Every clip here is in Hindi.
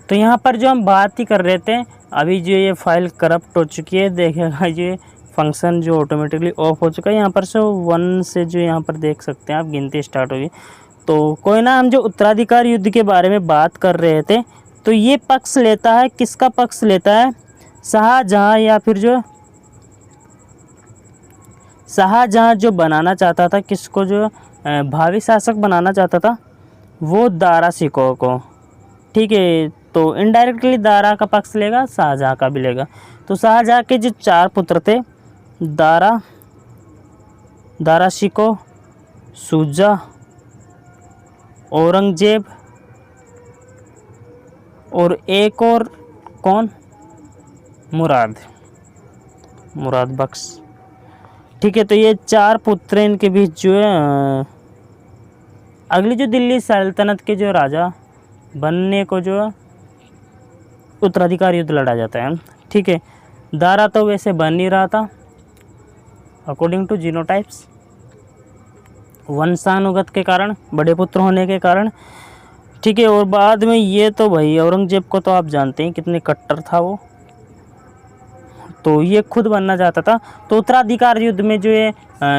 तो यहाँ पर जो हम बात ही कर रहे थे, अभी जो ये फाइल करप्ट हो चुकी है, देखेगा ये फंक्शन जो ऑटोमेटिकली ऑफ हो चुका है। यहाँ पर से 1 से जो यहाँ पर देख सकते हैं आप, गिनती स्टार्ट होगी। तो कोई ना, हम जो उत्तराधिकार युद्ध के बारे में बात कर रहे थे, तो ये पक्ष लेता है, किसका पक्ष लेता है? शाहजहां, या फिर जो शाहजहां जो बनाना चाहता था, किसको जो भावी शासक बनाना चाहता था, वो दारा शिकोह को। ठीक है, तो इनडायरेक्टली दारा का पक्ष लेगा, शाहजहां का भी लेगा। तो शाहजहां के जो 4 पुत्र थे, दारा शिकोह, शुजा, औरंगजेब और एक और कौन? मुराद बख्श। ठीक है, तो ये 4 पुत्र इनके बीच जो है अगली जो दिल्ली सल्तनत के जो राजा बनने को जो उत्तराधिकार युद्ध लड़ा जाता है। ठीक है, दारा तो वैसे बन नहीं रहा था अकॉर्डिंग टू जीनोटाइप्स, वंशानुगत के कारण, बड़े पुत्र होने के कारण। ठीक है, और बाद में ये तो भाई औरंगजेब को तो आप जानते हैं कितने कट्टर था वो, तो ये खुद बनना चाहता था। तो उत्तराधिकार युद्ध में जो है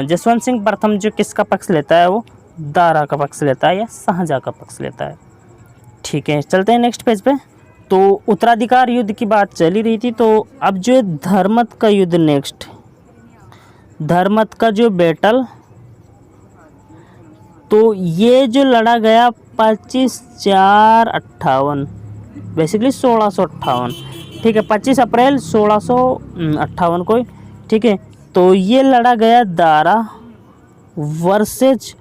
जसवंत सिंह प्रथम जो किसका पक्ष लेता है, वो दारा का पक्ष लेता है या शाहजहां का पक्ष लेता है। ठीक है, चलते हैं नेक्स्ट पेज पे। तो उत्तराधिकार युद्ध की बात चली रही थी, तो अब जो है धर्मत का युद्ध नेक्स्ट, धर्मत का जो बैटल, तो ये जो लड़ा गया 25/4/58, बेसिकली 1658। ठीक है, 25 अप्रैल 1658 को। ठीक है, तो ये लड़ा गया दारा वर्सेज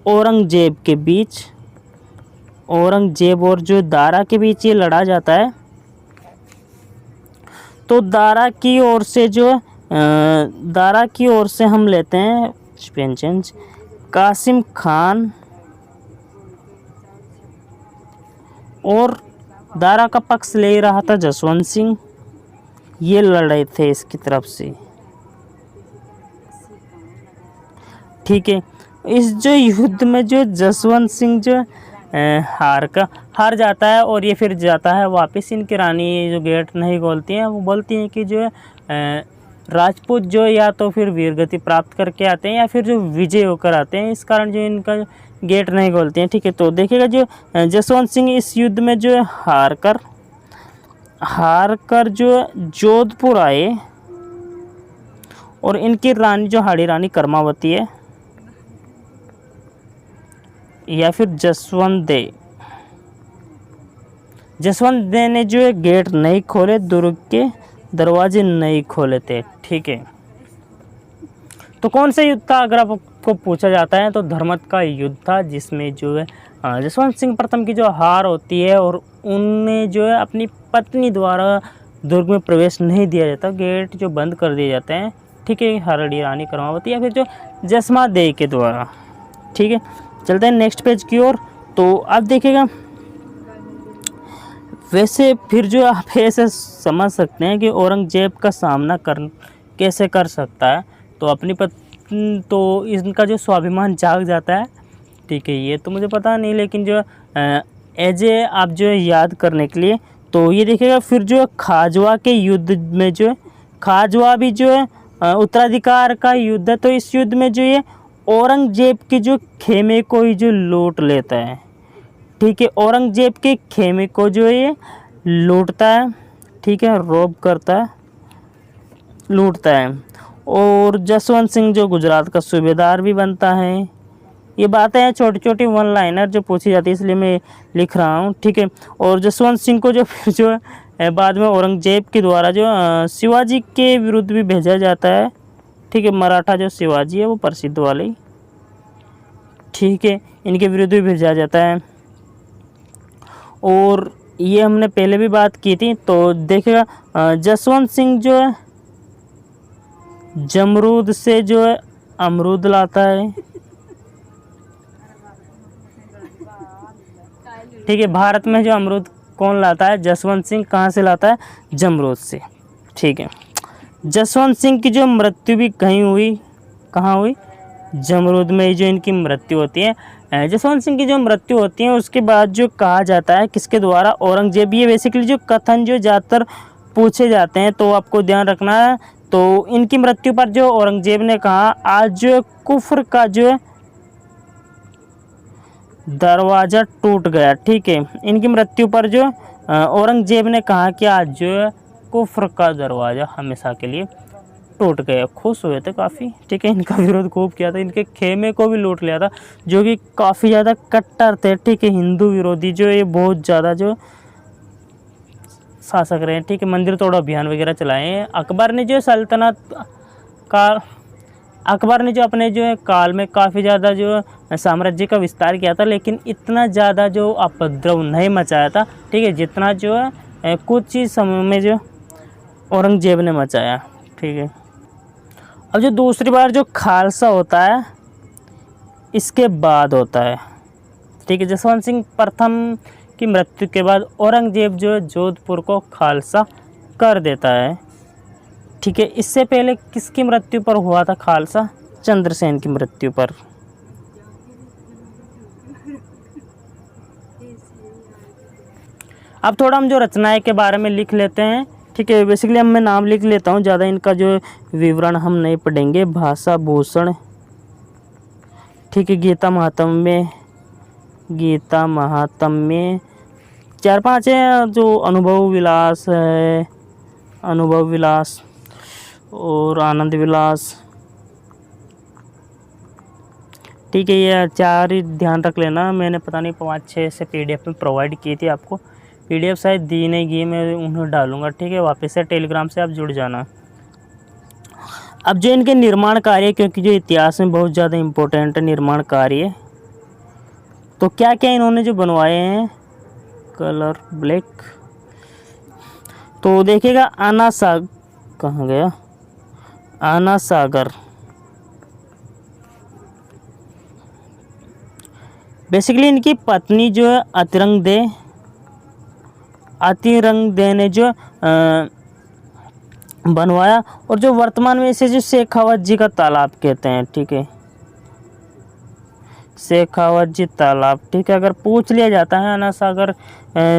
औरंगजेब के बीच, औरंगजेब और जो दारा के बीच ये लड़ा जाता है। तो दारा की ओर से हम लेते हैं पेंचेंज कासिम खान, और दारा का पक्ष ले रहा था जसवंत सिंह, ये लड़ रहे थे इसकी तरफ से। ठीक है, इस जो युद्ध में जो जसवंत सिंह जो हार जाता है, और ये फिर जाता है वापस। इनकी रानी जो गेट नहीं खोलती हैं, वो बोलती हैं कि जो राजपूत जो या तो फिर वीरगति प्राप्त करके आते हैं या फिर जो विजय होकर आते हैं, इस कारण जो इनका गेट नहीं खोलते हैं। ठीक है, तो देखिएगा जो जसवंत सिंह इस युद्ध में जो हार कर जो जोधपुर आए, और इनकी रानी जो हाड़ी रानी कर्मावती है या फिर जसवंत दे ने जो गेट नहीं खोले, दुर्ग के दरवाजे नहीं खोले थे। ठीक है, तो कौन सा युद्ध था अगर आपको पूछा जाता है, तो धर्मत का युद्ध था, जिसमें जो है जसवंत सिंह प्रथम की जो हार होती है, और उनमें जो है अपनी पत्नी द्वारा दुर्ग में प्रवेश नहीं दिया जाता, गेट जो बंद कर दिए जाते हैं। ठीक है, हाड़ी रानी कर्मावती या फिर जो जसमा दे के द्वारा। ठीक है, चलते हैं नेक्स्ट पेज की ओर। तो आप देखिएगा, वैसे फिर जो आप ऐसे समझ सकते हैं कि औरंगजेब का सामना कैसे कर सकता है, तो अपनी पत्नी, तो इनका जो स्वाभिमान जाग जाता है। ठीक है, ये तो मुझे पता नहीं, लेकिन जो आप जो है याद करने के लिए, तो ये देखिएगा फिर जो खाजवा के युद्ध में जो है, खाजवा भी जो है उत्तराधिकार का युद्ध है। तो इस युद्ध में जो ये औरंगजेब के जो खेमे को ही जो लूट लेता है। ठीक है, औरंगजेब के खेमे को जो ये लूटता है। ठीक है, रॉब करता है, लूटता है। और जसवंत सिंह जो गुजरात का सूबेदार भी बनता है। ये बातें हैं छोटी छोटी वन लाइनर जो पूछी जाती है, इसलिए मैं लिख रहा हूँ। ठीक है, और जसवंत सिंह को जो फिर जो है बाद में औरंगजेब के द्वारा जो शिवाजी के विरुद्ध भी भेजा जाता है। ठीक है, मराठा जो शिवाजी है वो प्रसिद्ध वाले, ठीक है, इनके विरुद्ध भी भेजा जाता है। और ये हमने पहले भी बात की थी। तो देखिएगा जसवंत सिंह जो है जमरूद से जो है अमरूद लाता है। ठीक है, भारत में जो अमरूद कौन लाता है? जसवंत सिंह। कहाँ से लाता है? जमरूद से। ठीक है, जसवंत सिंह की जो मृत्यु भी कहाँ हुई? जमरूद में ही जो इनकी मृत्यु होती है। जसवंत सिंह की जो मृत्यु होती है उसके बाद जो कहा जाता है किसके द्वारा, औरंगजेब। ये बेसिकली जो कथन जो ज़्यादातर पूछे जाते हैं तो आपको ध्यान रखना है। तो इनकी मृत्यु पर जो औरंगजेब ने कहा आज जो कुफ्र का जो दरवाज़ा टूट गया, ठीक है। इनकी मृत्यु पर जो औरंगजेब ने कहा कि आज जो कुफ्र का दरवाज़ा हमेशा के लिए टूट गया। खुश हुए थे काफ़ी, ठीक है। इनका विरोध खूब किया था, इनके खेमे को भी लूट लिया था, जो कि काफ़ी ज़्यादा कट्टर थे, ठीक है। हिंदू विरोधी जो ये बहुत ज़्यादा जो शासक रहे हैं, ठीक है। मंदिर तोड़ो अभियान वगैरह चलाए हैं। अकबर ने जो अपने जो काल में काफ़ी ज़्यादा जो साम्राज्य का विस्तार किया था, लेकिन इतना ज़्यादा जो उपद्रव नहीं मचाया था, ठीक है, जितना जो है कुछ ही समय में जो औरंगजेब ने मचाया, ठीक है। अब जो दूसरी बार जो खालसा होता है इसके बाद होता है, ठीक है। जसवंत सिंह प्रथम की मृत्यु के बाद औरंगजेब जो जोधपुर को खालसा कर देता है, ठीक है। इससे पहले किसकी मृत्यु पर हुआ था खालसा? चंद्रसेन की मृत्यु पर। अब थोड़ा हम जो रचनाएं के बारे में लिख लेते हैं, ठीक है। बेसिकली मैं नाम लिख लेता हूँ, ज़्यादा इनका जो विवरण हम नहीं पढ़ेंगे। भाषा भूषण, ठीक है। गीता महात्म्य 4-5 है। जो अनुभव विलास है, अनुभव विलास और आनंद विलास, ठीक है। ये 4 ही ध्यान रख लेना। मैंने पता नहीं 5-6 से PDF में प्रोवाइड की थी आपको। PDF शायद दी नहीं गई, मैं उन्हें डालूंगा, ठीक है। वापस से टेलीग्राम से आप जुड़ जाना। अब जो इनके निर्माण कार्य, क्योंकि जो इतिहास में बहुत ज़्यादा इम्पोर्टेंट है निर्माण कार्य, तो क्या क्या इन्होंने जो बनवाए हैं, कलर ब्लैक, तो देखिएगा आना सागर, कहाँ गया आना सागर, बेसिकली इनकी पत्नी जो है अतिरंग दे ने जो बनवाया, और जो वर्तमान में इसे जो शेखावत जी का तालाब कहते हैं, ठीक है। शेखावत जी तालाब, ठीक है। अगर पूछ लिया जाता है आना सागर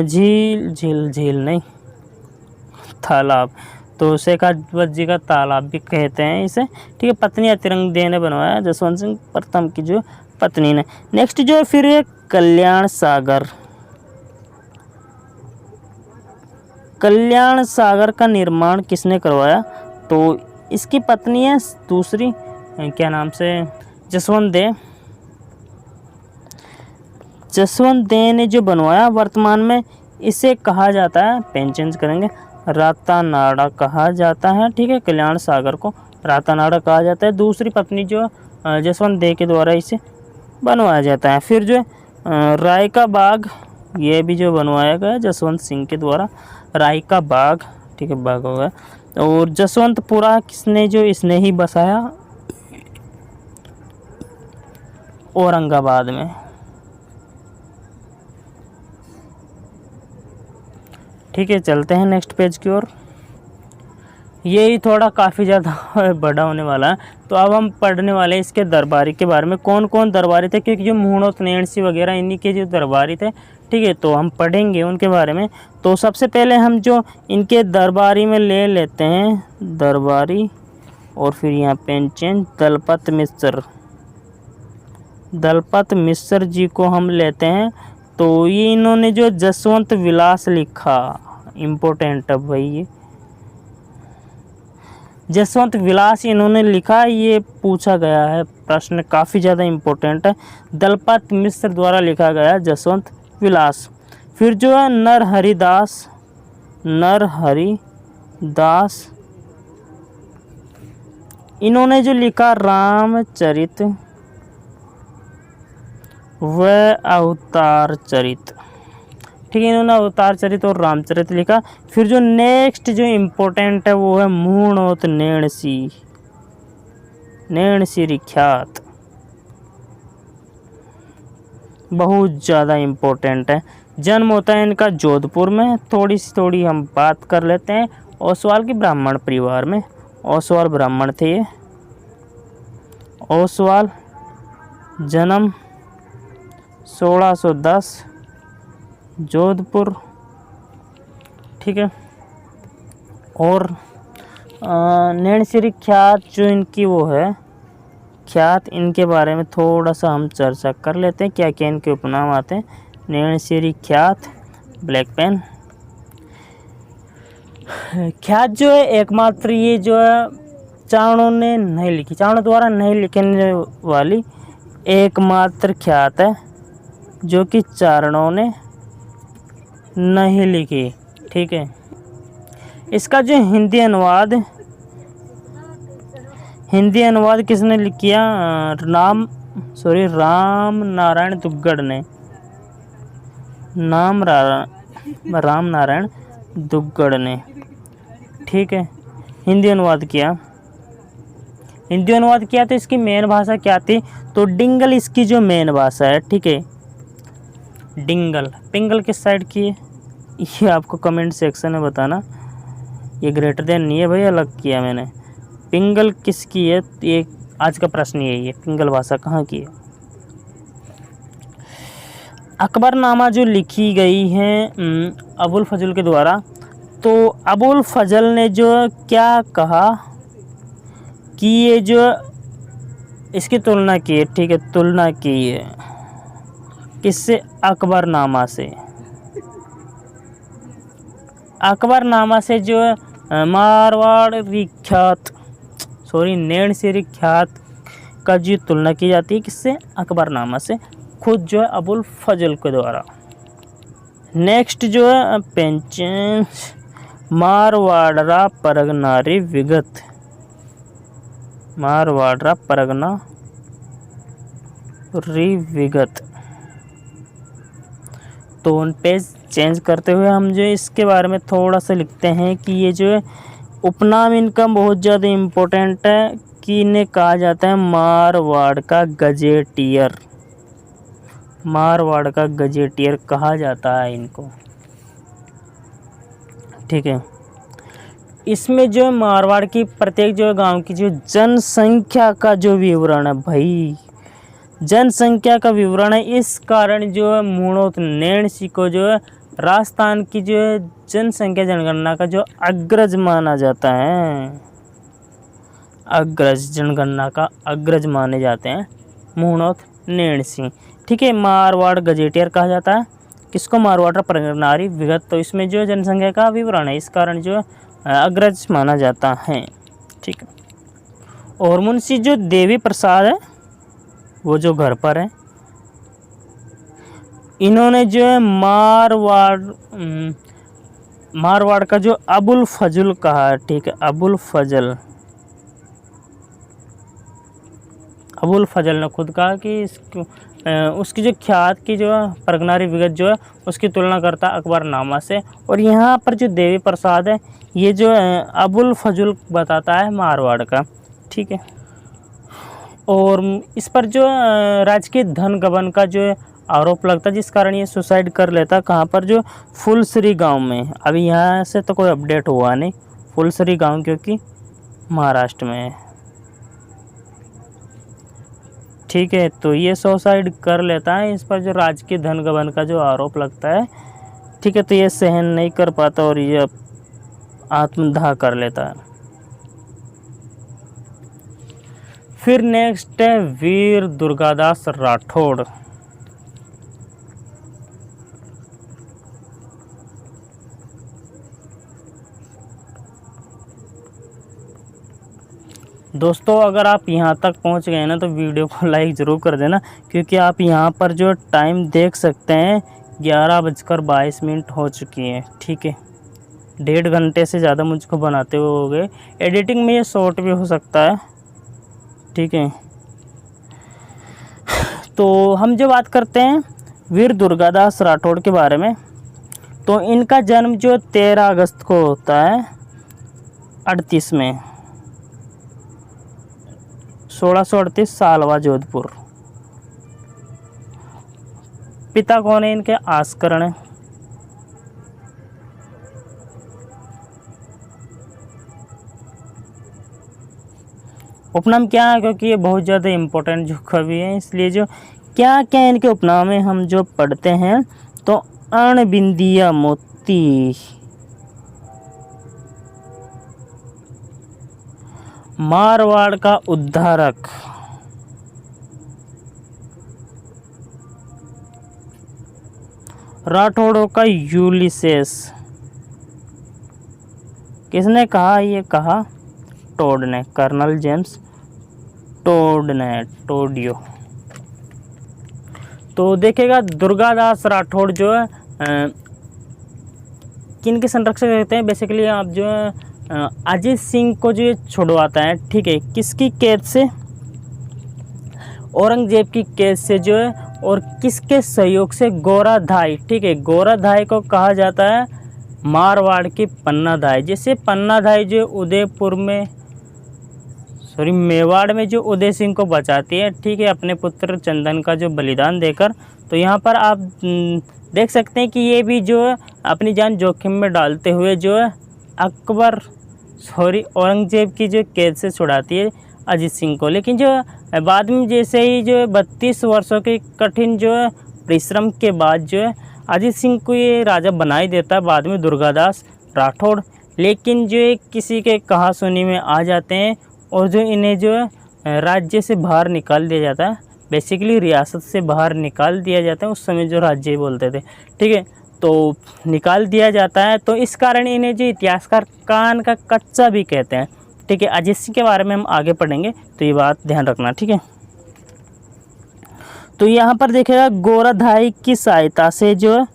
झील नहीं तालाब, तो शेखावत जी का तालाब भी कहते हैं इसे, ठीक है। पत्नी अतिरंग दे ने बनवाया, जसवंत सिंह प्रथम की जो पत्नी ने। नेक्स्ट जो फिर है कल्याण सागर का निर्माण किसने करवाया? तो इसकी पत्नी है दूसरी, क्या नाम से, जसवंत दे ने जो बनवाया। वर्तमान में इसे कहा जाता है, पेन चेंज करेंगे, रातानाड़ा कहा जाता है, ठीक है। कल्याण सागर को रातानाड़ा कहा जाता है। दूसरी पत्नी जो जसवंत दे के द्वारा इसे बनवाया जाता है। फिर जो राय का बाग, ये भी जो बनवाया गया जसवंत सिंह के द्वारा, राय का बाग, ठीक है, बाग होगा। और जसवंतपुरा किसने जो इसने ही बसाया? औरंगाबाद में, ठीक है। चलते हैं नेक्स्ट पेज की ओर। ये ही थोड़ा काफ़ी ज़्यादा बड़ा होने वाला है, तो अब हम पढ़ने वाले हैं इसके दरबारी के बारे में, कौन कौन दरबारी थे, क्योंकि जो मूणोत नेणसी वगैरह इन्हीं के जो दरबारी थे, ठीक है, तो हम पढ़ेंगे उनके बारे में। तो सबसे पहले हम जो इनके दरबारी में ले लेते हैं, दरबारी, और फिर यहाँ पेन चेंज, दलपत मिश्र जी को हम लेते हैं। तो ये इन्होंने जो जसवंत विलास लिखा, इम्पोर्टेंट है भाई, ये जसवंत विलास इन्होंने लिखा, ये पूछा गया है प्रश्न, काफ़ी ज़्यादा इम्पोर्टेंट है। दलपत मिश्र द्वारा लिखा गया जसवंत विलास। फिर जो है नरहरिदास, इन्होंने जो लिखा रामचरित व अवतार चरित, ठीक है। इन्होंने अवतार चरित और रामचरित लिखा। फिर जो नेक्स्ट जो इम्पोर्टेंट है वो है मूणोत नेणसी विख्यात, बहुत ज़्यादा इम्पोर्टेंट है। जन्म होता है इनका जोधपुर में। थोड़ी हम बात कर लेते हैं ओसवाल की ब्राह्मण परिवार में। ओसवाल ब्राह्मण थे ये। ओसवाल, जन्म 1610 जोधपुर, ठीक है। और नैणसिरी ख्यात जो इनकी वो है ख्यात, इनके बारे में थोड़ा सा हम चर्चा कर लेते हैं, क्या क्या इनके उपनाम आते हैं। नैणसिरी ख्यात, ब्लैक पेन। ख्यात जो है एकमात्र ये जो है चारणों ने नहीं लिखी, चारणों द्वारा नहीं लिखने वाली एकमात्र ख्यात है जो कि चारणों ने नहीं लिखी, ठीक है। इसका जो हिंदी अनुवाद किसने किया? राम नारायण दुग्गड़ ने, राम नारायण दुग्गड़ ने, ठीक है, हिंदी अनुवाद किया। तो इसकी मेन भाषा क्या थी? तो डिंगल इसकी जो मेन भाषा है, ठीक है। डिंगल, पिंगल किस साइड की है ये आपको कमेंट सेक्शन में बताना। ये ग्रेटर देन नहीं है भाई, अलग किया मैंने। पिंगल किसकी है? ये आज का प्रश्न यही है, पिंगल भाषा कहाँ की है। अकबरनामा जो लिखी गई है अबुल फजल के द्वारा, तो अबुल फजल ने जो क्या कहा कि ये जो इसकी तुलना की है, ठीक है, तुलना की है किससे? अकबरनामा से। अकबरनामा से जो नैणसिरी ख्यात का जो तुलना की जाती है किससे? अकबरनामा से, खुद जो है अबुल फजल के द्वारा। नेक्स्ट जो है पेंचेंस मारवाड़रा परगनारी विगत, मारवाड़रा परगना विगत। तो उन पेज चेंज करते हुए हम जो इसके बारे में थोड़ा सा लिखते हैं कि ये जो है उपनाम इनका बहुत ज़्यादा इम्पोर्टेंट है कि इन्हें कहा जाता है मारवाड़ का गजेटियर, मारवाड़ का गजेटियर कहा जाता है इनको, ठीक है। इसमें जो मारवाड़ की प्रत्येक जो गांव की जो जनसंख्या का जो विवरण है भाई, जनसंख्या का विवरण है। इस कारण जो है मूणोत नैणसी को जो है राजस्थान की जो है जनसंख्या जनगणना का जो अग्रज माना जाता है, अग्रज, जनगणना का अग्रज माने जाते हैं मूणोत नैणसी, ठीक है। मारवाड़ गजेटियर कहा जाता है किसको? मारवाड़ परगनारी विगत। तो इसमें जो जनसंख्या का विवरण है, इस कारण जो अग्रज माना जाता है, ठीक है। और मुंशी जो देवी प्रसाद है वो जो घर पर है, इन्होंने जो है मारवाड़ का जो अबुल फजल कहा, ठीक है, अबुल फजल ने खुद कहा कि उसकी जो ख्यात की जो परगनारी विगत जो है उसकी तुलना करता अकबरनामा से। और यहाँ पर जो देवी प्रसाद है ये जो अबुल फजल बताता है मारवाड़ का, ठीक है। और इस पर जो राजकीय धन गबन का जो आरोप लगता है, जिस कारण ये सुसाइड कर लेता। कहाँ पर? जो फुलसरी गांव में। अभी यहाँ से तो कोई अपडेट हुआ नहीं, फुलसरी गांव क्योंकि महाराष्ट्र में है, ठीक है। तो ये सुसाइड कर लेता है, इस पर जो राजकीय धन गबन का जो आरोप लगता है, ठीक है। तो ये सहन नहीं कर पाता और ये आत्मदाह कर लेता है। फिर नेक्स्ट है वीर दुर्गादास राठौड़। दोस्तों अगर आप यहाँ तक पहुँच गए ना तो वीडियो को लाइक ज़रूर कर देना, क्योंकि आप यहाँ पर जो टाइम देख सकते हैं 11:22 हो चुकी है, ठीक है। 1.5 घंटे से ज़्यादा मुझको बनाते हुए हो गए। एडिटिंग में ये शॉर्ट भी हो सकता है, ठीक है। तो हम जो बात करते हैं वीर दुर्गादास राठौड़ के बारे में, तो इनका जन्म जो 13 अगस्त को होता है 38 में, 1638 सालवा जोधपुर। पिता कौन है इनके? आस्करण है। उपनाम क्या है? क्योंकि ये बहुत ज़्यादा इम्पोर्टेंट जो कवि है, इसलिए जो क्या क्या इनके उपनाम में हम जो पढ़ते हैं, तो अणबिंदिया मोती, मारवाड़ का उद्धारक, राठौड़ों का यूलिसेस। किसने कहा? ये कहा टोड ने, कर्नल जेम्स टोड ने, टोडियो। तो देखिएगा दुर्गादास राठौड़ जो है किन के संरक्षक रहते हैं? बेसिकली आप जो है अजीत सिंह को जो छुड़वाता है, ठीक है, किसकी कैद से? औरंगजेब की कैद से जो है, और किसके सहयोग से? गोराधाई, ठीक है, गोराधाई को कहा जाता है मारवाड़ की पन्नाधाई। जैसे पन्नाधाई जो उदयपुर में, सॉरी मेवाड़ में जो उदय सिंह को बचाती है, ठीक है, अपने पुत्र चंदन का जो बलिदान देकर। तो यहाँ पर आप देख सकते हैं कि ये भी जो है अपनी जान जोखिम में डालते हुए जो है अकबर, सॉरी औरंगजेब की जो कैद से छुड़ाती है अजीत सिंह को। लेकिन जो बाद में जैसे ही जो है 32 वर्षों के कठिन जो है परिश्रम के बाद जो है अजीत सिंह को ये राजा बना ही देता है बाद में दुर्गादास राठौड़। लेकिन जो किसी के कहा सुनी में आ जाते हैं और जो इन्हें जो है राज्य से बाहर निकाल दिया जाता है, बेसिकली रियासत से बाहर निकाल दिया जाता है। उस समय जो राज्य बोलते थे, ठीक है, तो निकाल दिया जाता है। तो इस कारण इन्हें जो इतिहासकार कान का कच्चा भी कहते हैं, ठीक है। अजीत सिंह के बारे में हम आगे पढ़ेंगे, तो ये बात ध्यान रखना, ठीक है। तो यहाँ पर देखिएगा गोराधाई की सहायता से जो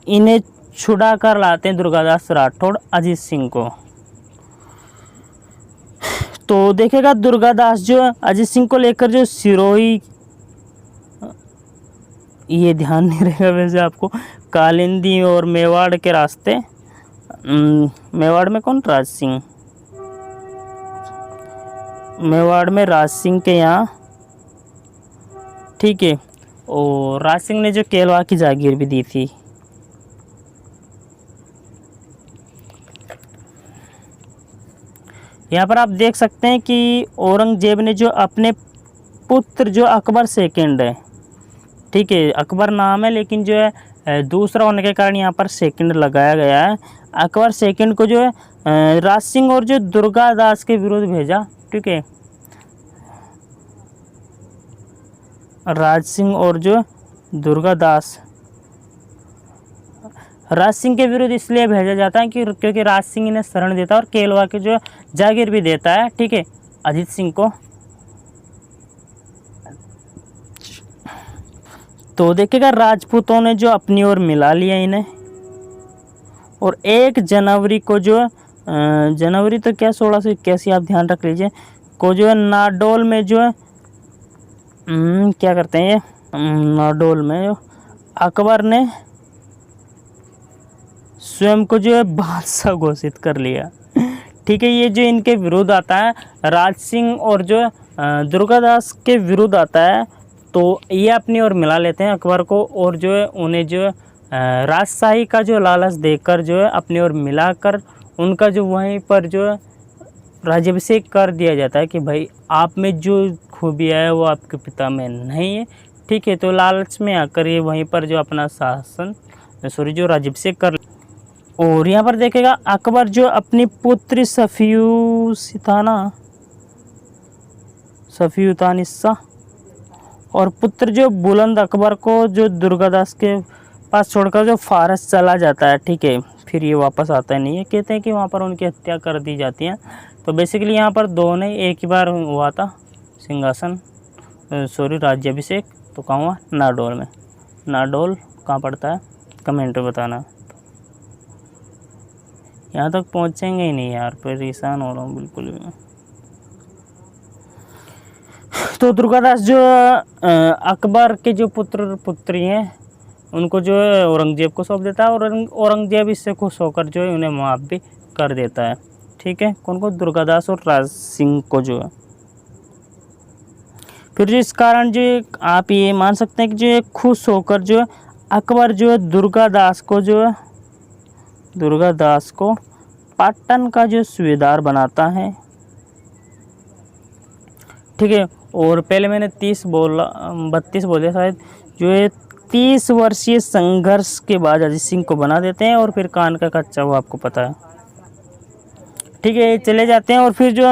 इन्हें छुड़ा कर लाते हैं दुर्गादास राठौड़ अजीत सिंह को। तो देखिएगा दुर्गादास जो अजीत सिंह को लेकर जो सिरोही, ये ध्यान नहीं रहेगा वैसे आपको, कालिंदी और मेवाड़ के रास्ते, मेवाड़ में कौन? राज सिंह, मेवाड़ में राज सिंह के यहाँ, ठीक है। और राज सिंह ने जो केलवा की जागीर भी दी थी। यहाँ पर आप देख सकते हैं कि औरंगजेब ने जो अपने पुत्र जो अकबर सेकंड है, ठीक है, अकबर नाम है लेकिन जो है दूसरा होने के कारण यहाँ पर सेकंड लगाया गया है। अकबर सेकंड को जो है राज सिंह और जो दुर्गादास के विरुद्ध भेजा, ठीक है, राज सिंह और जो दुर्गादास, राज सिंह के विरुद्ध इसलिए भेजा जाता है कि क्योंकि राज सिंह इन्हें शरण देता है और केलवा के जो जागीर भी देता है, ठीक है, अजीत सिंह को। तो देखिएगा राजपूतों ने जो अपनी ओर मिला लिया इन्हें, और 1 जनवरी को जो जनवरी तो क्या 1681 आप ध्यान रख लीजिए, को जो है नाडोल में जो है क्या करते हैं, ये नाडोल में जो अकबर ने स्वयं को जो है बादशाह घोषित कर लिया, ठीक है। ये जो इनके विरुद्ध आता है, राज सिंह और जो दुर्गादास के विरुद्ध आता है, तो ये अपनी ओर मिला लेते हैं अकबर को, और जो है उन्हें जो राजशाही का जो लालच देकर जो है अपनी ओर मिलाकर उनका जो वहीं पर जो राज्याभिषेक कर दिया जाता है कि भाई आप में जो खूबियाँ है वो आपके पिता में नहीं है, ठीक है। तो लालच में आकर ये वहीं पर जो अपना शासन, सॉरी जो राज्याभिषेक कर। और यहाँ पर देखेगा अकबर जो अपनी पुत्री सफियुतानिस्सा और पुत्र जो बुलंद अकबर को जो दुर्गादास के पास छोड़कर जो फारस चला जाता है, ठीक है, फिर ये वापस आता नहीं है। कहते हैं कि वहाँ पर उनकी हत्या कर दी जाती है। तो बेसिकली यहाँ पर दो ने एक ही बार हुआ था सिंहासन, सॉरी राज्याभिषेक, तो कहाँ हुआ? नाडोल में। नाडोल कहाँ पड़ता है? कमेंट में बताना। यहाँ तक पहुँचेंगे ही नहीं यार, परेशान हो रहा हूँ बिल्कुल भी। तो दुर्गादास जो अकबर के जो पुत्र पुत्री हैं उनको जो है औरंगजेब को सौंप देता है, और औरंगजेब इससे खुश होकर जो है उन्हें माफ़ भी कर देता है, ठीक है। कौन को? दुर्गादास और राज सिंह को जो है। फिर जो इस कारण जो आप ये मान सकते हैं कि जो खुश होकर जो अकबर जो है दुर्गादास को पाटन का जो सूबेदार बनाता है, ठीक है। और पहले मैंने 32 बोले शायद। जो ये 30 वर्षीय संघर्ष के बाद अजीत सिंह को बना देते हैं, और फिर कान का कच्चा वो आपको पता है। ठीक है, चले जाते हैं। और फिर जो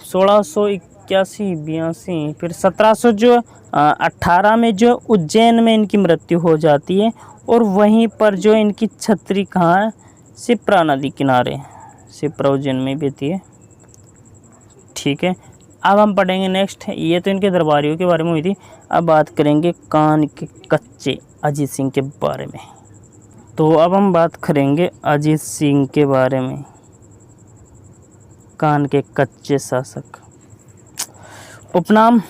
1681-82, फिर 1718 में जो उज्जैन में इनकी मृत्यु हो जाती है। और वहीं पर जो इनकी छत्री कहाँ है, शिप्रा नदी किनारे, शिप्रा उज्जैन में बहती है। ठीक है, अब हम पढ़ेंगे नेक्स्ट। ये तो इनके दरबारियों के बारे में हुई थी। अब बात करेंगे कान के कच्चे अजीत सिंह के बारे में। तो अब हम बात करेंगे अजीत सिंह के बारे में, कान के कच्चे शासक। उपनाम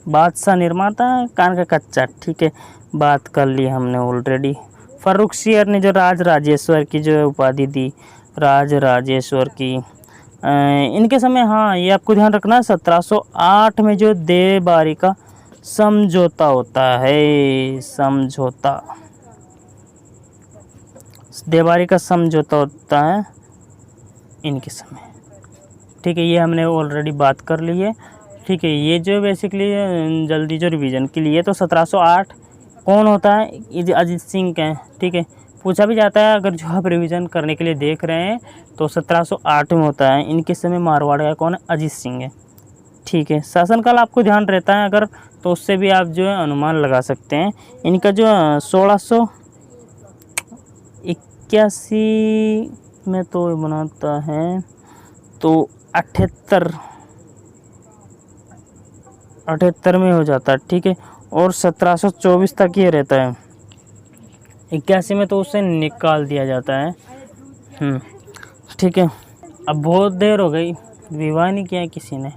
बादशाह निर्माता, कान का कच्चा। ठीक है, बात कर ली हमने ऑलरेडी। फर्रुखसियर ने जो राज राजेश्वर की जो उपाधि दी, राज राजेश्वर की, इनके समय, हाँ ये आपको ध्यान रखना, 1708 में जो देवबारी का समझौता होता है, समझौता, देवबारी का समझौता होता है इनके समय। ठीक है, ये हमने ऑलरेडी बात कर ली है। ठीक है, ये जो बेसिकली जल्दी जो रिवीजन के लिए, तो 1708 कौन होता है, ये अजीत सिंह के हैं। ठीक है, पूछा भी जाता है, अगर जो आप रिवीजन करने के लिए देख रहे हैं तो 1708 में होता है। इनके समय मारवाड़ का कौन है, अजीत सिंह है। ठीक है, शासनकाल आपको ध्यान रहता है अगर, तो उससे भी आप जो है अनुमान लगा सकते हैं। इनका जो 1681 में तो बनाता है, तो 78 में हो जाता है। ठीक है, और 1724 तक ये रहता है। 81 में तो उसे निकाल दिया जाता है। ठीक है, अब बहुत देर हो गई, विवाह नहीं किया किसी ने,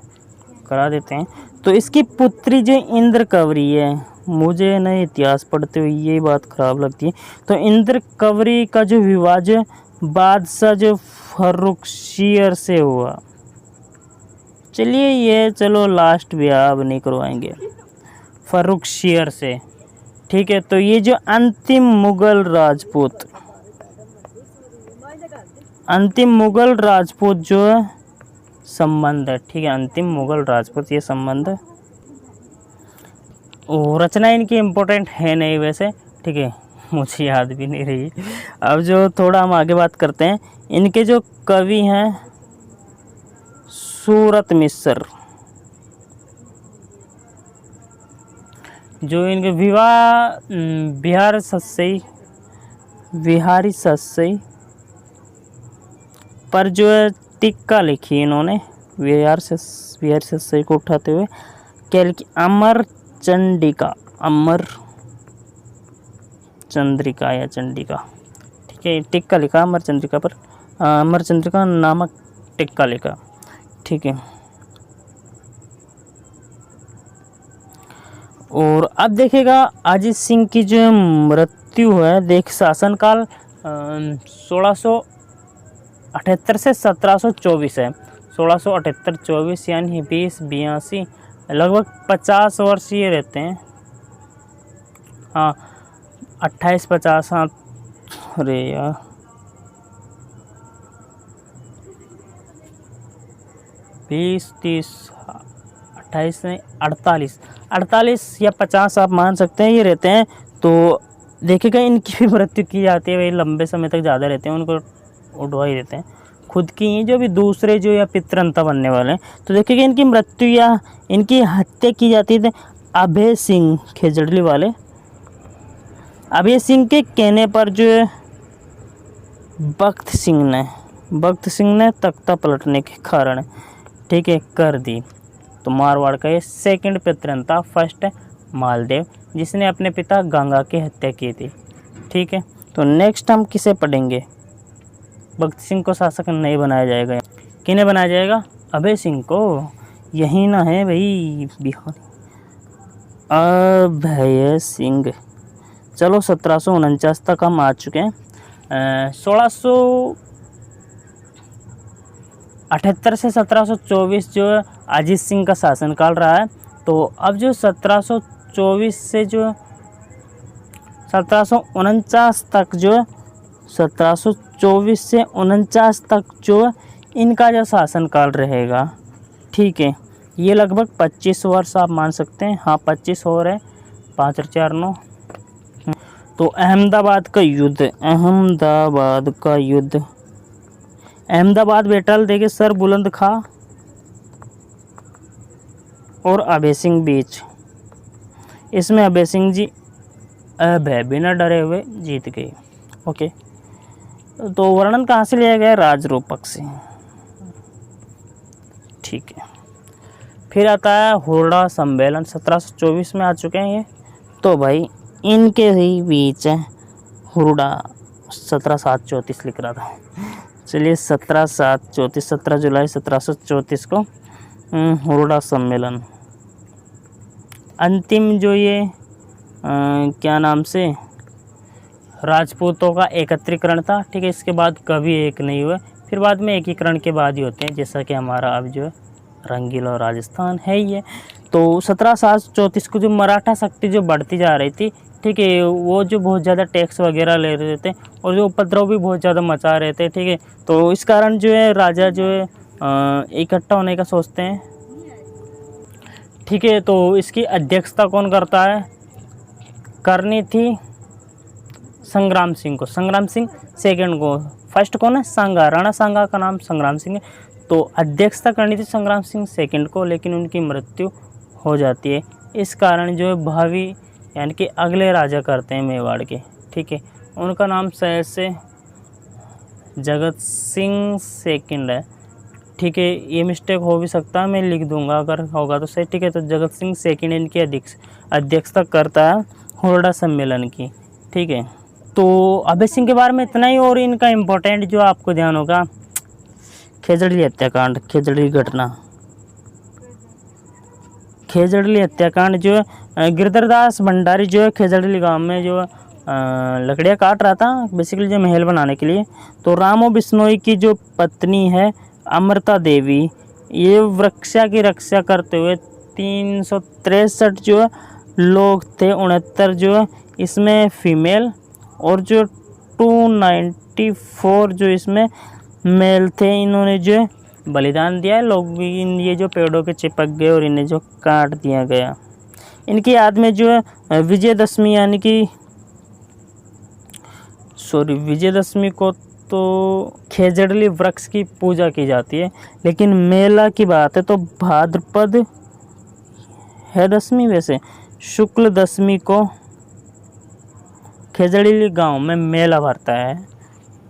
करा देते हैं। तो इसकी पुत्री जो इंद्र कंवरी है, मुझे ना इतिहास पढ़ते हुए ये बात खराब लगती है। तो इंद्र कंवरी का जो विवाह जो बादशाह जो फर्रुखसियर से हुआ, चलिए ये चलो लास्ट ब्याह अब नहीं करवाएंगे फर्रुखसियर से। ठीक है, तो ये जो अंतिम मुगल राजपूत जो संबंध है। ठीक है, अंतिम मुगल राजपूत ये संबंध है। और रचना इनकी इम्पोर्टेंट है नहीं वैसे। ठीक है, मुझे याद भी नहीं रही। अब जो थोड़ा हम आगे बात करते हैं, इनके जो कवि हैं सूरत मिश्र, जो इनके बिहारी सस्सई पर जो है टीका लिखी इन्होंने, बिहारी सस्सई को उठाते हुए। क्या लिखी, अमर चंद्रिका या चंडिका। ठीक है, टीका लिखा अमर चंद्रिका पर, अमर चंद्रिका नामक टीका लिखा। ठीक है, और अब देखेगा अजीत सिंह की जो मृत्यु है, देख शासनकाल 1678 से 1724 है। 1678-24 यानी 20-82, लगभग 50 वर्ष ये रहते हैं। हाँ, 28-50, हाँ, अरे यार 20-30, 28 नहीं, 48 या 50 आप मान सकते हैं ये रहते हैं। तो देखिएगा इनकी भी मृत्यु की जाती है, वही लंबे समय तक ज़्यादा रहते हैं, उनको उड़वा ही देते हैं। खुद की ही जो भी दूसरे जो या पितरंता बनने वाले हैं, तो देखिएगा इनकी मृत्यु या इनकी हत्या की जाती थी अभय सिंह खेजड़ली वाले। अभय सिंह के कहने पर जो है भक्त सिंह ने तख्ता पलटने के कारण, ठीक है, कर दी। तो मारवाड़ का ये सेकंड पितरंता, फर्स्ट है मालदेव, जिसने अपने पिता गंगा की हत्या की थी। ठीक है, तो नेक्स्ट हम किसे पढ़ेंगे, भक्त सिंह को शासक नहीं बनाया जाएगा, किन्हें बनाया जाएगा, अभय सिंह को। यही ना है भाई बिहार, अभय सिंह। चलो 1749 तक हम आ चुके हैं। 1678 से 1724 जो अजीत सिंह का शासनकाल रहा है। तो अब जो 1724 से जो 1749 तक जो 1724 से 49 तक जो इनका जो शासनकाल रहेगा, ठीक है, ये लगभग 25 वर्ष आप मान सकते हैं। हाँ 25 हो रहे, 5 और 4 9। तो अहमदाबाद का युद्ध, अहमदाबाद का युद्ध, अहमदाबाद बैटल देखिए सर बुलंद खां और अभय सिंह बीच। इसमें अभय सिंह जी अभय बिना डरे हुए जीत गए। ओके, तो वर्णन कहाँ से लिया गया है? राजरूपक से। ठीक है, फिर आता है हुरडा सम्मेलन, 1724 में आ चुके हैं ये। तो भाई इनके ही बीच है हुरडा, 1734 लिख रहा था, चलिए 1734, 17 जुलाई 1734 को हुरडा सम्मेलन। अंतिम जो ये क्या नाम से राजपूतों का एकत्रीकरण था, ठीक है। इसके बाद कभी एक नहीं हुए, फिर बाद में एकीकरण के बाद ही होते हैं, जैसा कि हमारा अब जो रंगीला और राजस्थान है ही है। तो 1734 को जो मराठा शक्ति जो बढ़ती जा रही थी, ठीक है, वो जो बहुत ज़्यादा टैक्स वगैरह ले रहे थे और जो उपद्रव भी बहुत ज़्यादा मचा रहे थे, ठीक है। तो इस कारण जो है राजा जो है इकट्ठा होने का सोचते हैं, ठीक है। तो इसकी अध्यक्षता कौन करता है? करनी थी संग्राम सिंह को, संग्राम सिंह सेकंड को। फर्स्ट कौन है? सांगा, राणा सांगा का नाम संग्राम सिंह है। तो अध्यक्षता करनी थी संग्राम सिंह सेकंड को, लेकिन उनकी मृत्यु हो जाती है। इस कारण जो है भावी यानी कि अगले राजा करते हैं मेवाड़ के, ठीक है। उनका नाम शायद से जगत सिंह सेकंड है, ठीक है। ये मिस्टेक हो भी सकता है, मैं लिख दूंगा अगर होगा तो सही, ठीक है। तो जगत सिंह सेकंड इनकी अध्यक्षता करता है हुरडा सम्मेलन की, ठीक है। तो अभय सिंह के बारे में इतना ही। और इनका इम्पोर्टेंट जो आपको ध्यान होगा, खेजड़ली हत्याकांड, खेजड़ली घटना, खेजड़ली हत्याकांड जो है गिरधरदास भंडारी जो है खेजड़ली गांव में जो लकड़ियाँ काट रहा था बेसिकली जो महल बनाने के लिए। तो रामो बिश्नोई की जो पत्नी है अमृता देवी, ये वृक्षा की रक्षा करते हुए 363 जो लोग थे, 69 जो है इसमें फीमेल और जो 294 जो इसमें मेल थे, इन्होंने जो बलिदान दिया है। लोग ये जो पेड़ों के चिपक गए और इन्हें जो काट दिया गया। इनकी याद में जो है विजयदशमी यानी कि विजयदशमी को तो खेजड़ली वृक्ष की पूजा की जाती है, लेकिन मेला की बात है तो भाद्रपद है दशमी, वैसे शुक्ल दशमी को खेजड़ली गांव में मेला भरता है,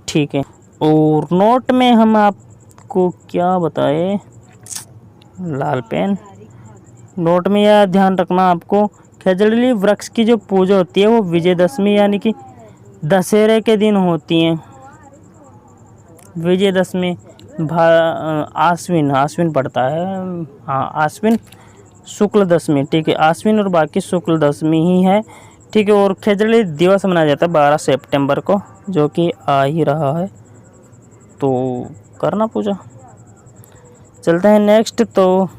ठीक है। और नोट में हम आपको क्या बताए, लाल पेन, नोट में यह ध्यान रखना आपको, खेजड़ली वृक्ष की जो पूजा होती है वो विजयदशमी यानी कि दशहरे के दिन होती है। विजयदशमी आश्विन पड़ता है, हाँ आश्विन शुक्ल दशमी, ठीक है। आश्विन और बाकी शुक्ल दशमी ही है, ठीक है। और खेजड़ली दिवस मनाया जाता है 12 सितंबर को, जो कि आ ही रहा है, तो करना पूजा। चलते हैं नेक्स्ट। तो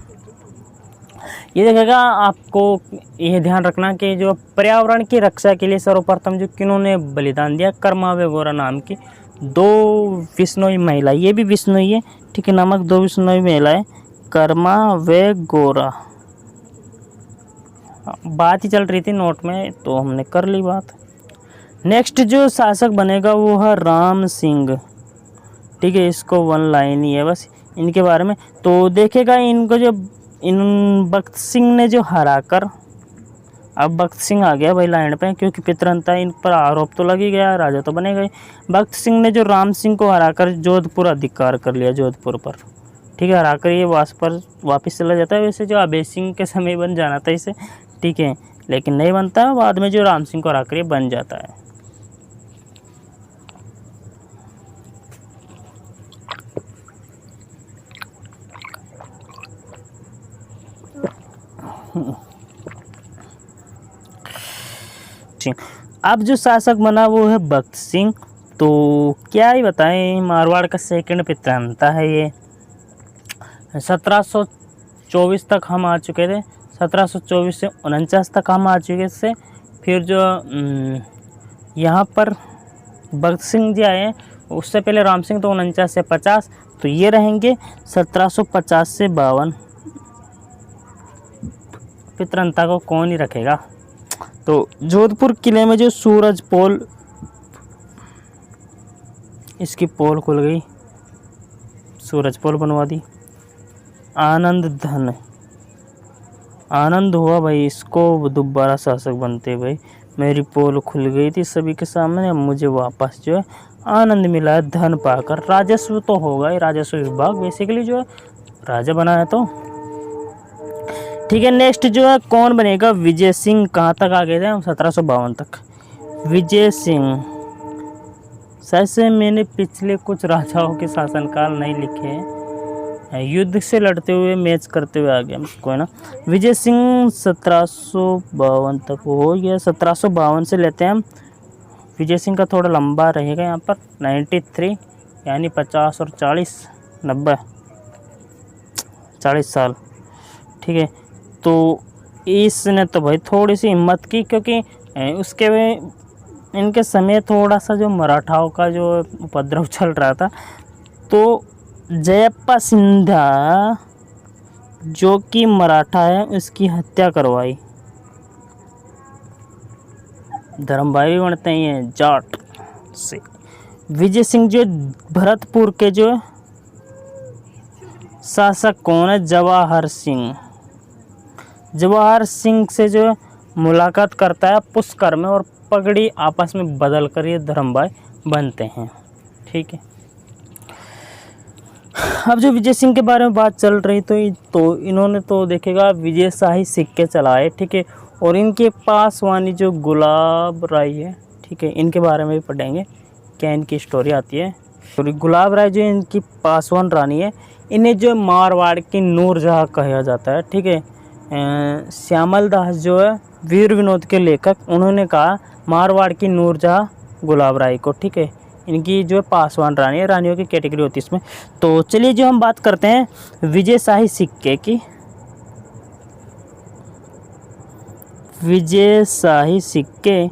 ये देखेगा आपको यह ध्यान रखना कि जो पर्यावरण की रक्षा के लिए सर्वप्रथम जो किन्होंने बलिदान दिया, कर्मा व गोरा नाम की 2 विश्नोई महिला, ये भी विश्नोई है, ठीक है, नामक 2 विश्नोई महिलाएं, कर्मा व गोरा। बात ही चल रही थी नोट में तो हमने कर ली बात। नेक्स्ट जो शासक बनेगा वो है राम सिंह, ठीक है। इसको 1 लाइन ही है बस इनके बारे में। तो देखेगा इनको जो भगत सिंह ने जो हराकर, अब भगत सिंह आ गया भाई लाइन पे, क्योंकि पितरंता इन पर आरोप तो लग ही गया, राजा तो बने गए। भगत सिंह ने जो राम सिंह को हराकर जोधपुर अधिकार कर लिया, जोधपुर पर, ठीक है। हराकर ये वापस चला जाता है। वैसे जो अभय सिंह के समय बन जाना था इसे, ठीक है, लेकिन नहीं बनता। बाद में जो राम सिंह को हराकर ये बन जाता है। अब जो शासक बना वो है भगत सिंह। तो क्या ही बताएं, मारवाड़ का सेकंड पितरंता है ये। 1724 तक हम आ चुके थे, 1724 से 49 तक हम आ चुके थे। फिर जो यहाँ पर भगत सिंह जी आए हैं, उससे पहले राम सिंह, तो 49 से 50, तो ये रहेंगे 1750 से 52, पितरंता को कौन ही रखेगा। तो जोधपुर किले में जो सूरज पोल, इसकी पोल खुल गई, सूरज पोल बनवा दी। आनंद धन, आनंद हुआ भाई, इसको दोबारा शासक बनते भाई, मेरी पोल खुल गई थी सभी के सामने, अब मुझे वापस जो है आनंद मिला है धन पाकर। राजस्व तो होगा ही, राजस्व विभाग बेसिकली जो है राजा बना है। तो ठीक है, नेक्स्ट जो है कौन बनेगा, विजय सिंह। कहाँ तक आ गए थे हम, 1752 तक। विजय सिंह, शायद से मैंने पिछले कुछ राजाओं के शासनकाल नहीं लिखे हैं, युद्ध से लड़ते हुए मैच करते हुए आ गया कोई ना। विजय सिंह 1752 तक हो गया, 1752 से लेते हैं हम। विजय सिंह का थोड़ा लंबा रहेगा यहाँ पर, 93 यानी 50 और 40 90 40 साल। ठीक है, तो इसने तो भाई थोड़ी सी हिम्मत की, क्योंकि उसके इनके समय थोड़ा सा जो मराठाओं का जो उपद्रव चल रहा था, तो जयप्पा सिंधिया जो कि मराठा है उसकी हत्या करवाई। धर्मभाई भी बनते हैं जाट से। विजय सिंह जो भरतपुर के जो शासक कौन है, जवाहर सिंह। जवाहर सिंह से जो मुलाकात करता है पुष्कर में, और पगड़ी आपस में बदल कर ये धर्मभाई बनते हैं। ठीक है, अब जो विजय सिंह के बारे में बात चल रही, तो इन्होंने तो देखेगा विजय शाही सिक्के चलाए। ठीक है, और इनके पास वानी जो गुलाब राय है, ठीक है, इनके बारे में भी पढ़ेंगे क्या इनकी स्टोरी आती है। तो गुलाब राय जो इनकी पासवान रानी है, इन्हें जो मारवाड़ की नूरजहाँ कहा जाता है। ठीक है, श्यामल दास जो है वीर विनोद के लेखक, उन्होंने कहा मारवाड़ की नूरजहाँ गुलाब राय को। ठीक है, इनकी जो पासवान रानी है, रानियों की कैटेगरी होती है इसमें। तो चलिए जो हम बात करते हैं विजय शाही सिक्के की। विजय शाही सिक्के,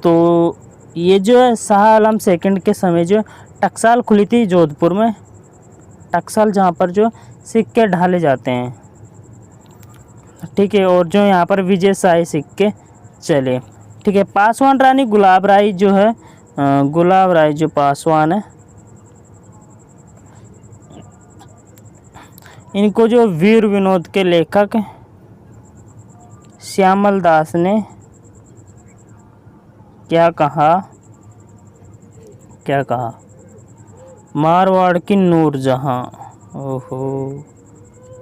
तो ये जो है शाह आलम सेकंड के समय जो टकसाल खुली थी जोधपुर में, टकसाल जहाँ पर जो सिक्के ढाले जाते हैं। ठीक है, और जो यहाँ पर विजय शाही सिक्के चले। ठीक है, पासवान रानी गुलाब राय जो है, गुलाब राय जो पासवान है, इनको जो वीर विनोद के लेखक श्यामल दास ने क्या कहा, मारवाड़ की नूरजहाँ। ओहो,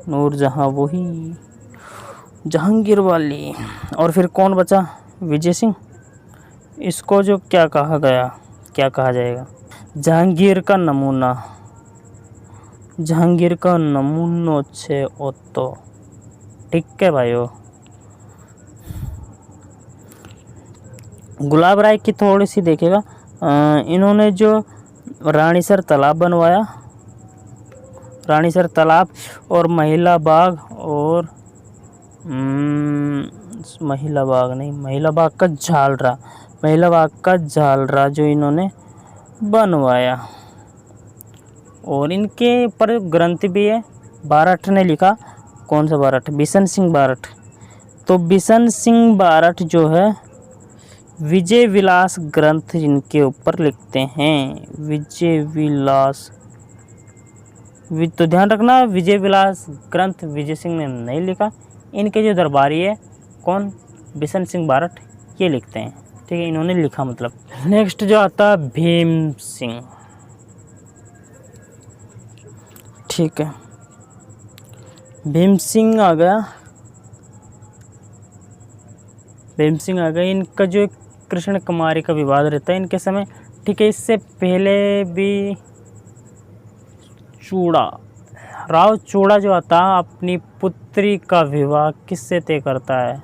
नूरजहाँ वही जहांगीर वाली। और फिर कौन बचा, विजय सिंह। इसको जो क्या कहा जाएगा, जहांगीर का नमूना, जहांगीर का नमूनो छे ओतो। ठीक है भाइयों, गुलाब राय की थोड़ी सी देखेगा, इन्होंने जो रानीसर तालाब बनवाया, रानीसर तालाब और महिला बाग, और महिला बाग का झालरा जो इन्होंने बनवाया। और इनके पर ग्रंथ भी है, बारठ ने लिखा। कौन सा बारठ, बिशन सिंह बारठ। तो बिशन सिंह बारठ जो है विजय विलास ग्रंथ इनके ऊपर लिखते हैं, विजय विलास। तो ध्यान रखना, विजय विलास ग्रंथ विजय सिंह ने नहीं लिखा, इनके जो दरबारी है कौन, बिशन सिंह बारठ, ये लिखते हैं। ठीक है, इन्होंने लिखा मतलब। नेक्स्ट जो आता है भीम सिंह। ठीक है, भीम सिंह आ गया। इनका जो कृष्ण कुमारी का विवाद रहता है इनके समय। ठीक है, इससे पहले भी राव चूड़ा जो आता है अपनी पुत्री का विवाह किससे तय करता है,